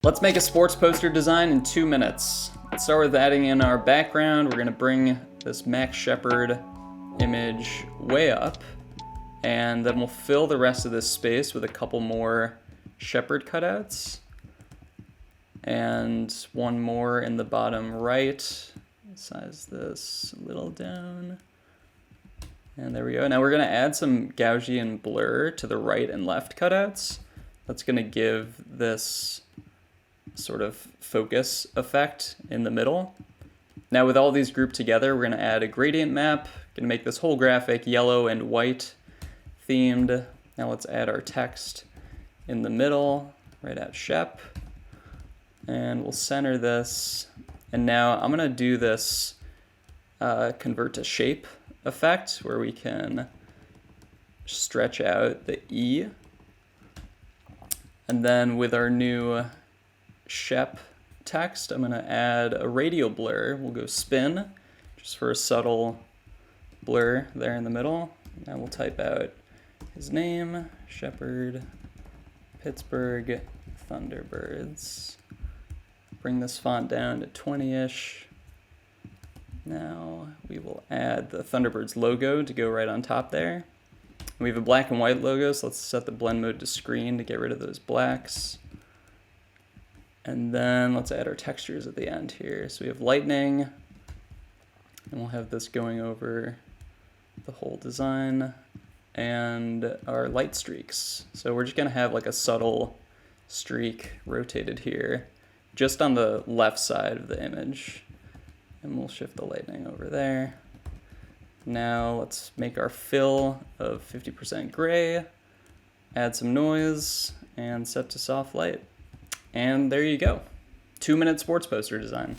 Let's make a sports poster design in 2 minutes. Let's start with adding in our background. We're gonna bring this Max Sheppard image way up, and then we'll fill the rest of this space with a couple more Sheppard cutouts. And one more in the bottom right. Size this a little down. And there we go. Now we're gonna add some Gaussian blur to the right and left cutouts. That's gonna give this sort of focus effect in the middle. Now with all these grouped together, we're going to add a gradient map. Going to make this whole graphic yellow and white themed. Now let's add our text in the middle, right at Shep. And we'll center this. And now I'm going to do this convert to shape effect where we can stretch out the E. And then with our new Shep text, I'm going to add a radial blur. We'll go spin just for a subtle blur there in the middle. Now we'll type out his name, Sheppard, Pittsburgh Thunderbirds. Bring this font down to 20-ish. Now we will add the Thunderbirds logo to go right on top there. We have a black and white logo, so let's set the blend mode to screen to get rid of those blacks. And then let's add our textures at the end here. So we have lightning, and we'll have this going over the whole design, and our light streaks. So we're just gonna have like a subtle streak rotated here, just on the left side of the image. And we'll shift the lightning over there. Now let's make our fill of 50% gray, add some noise, and set to soft light. And there you go. 2-minute sports poster design.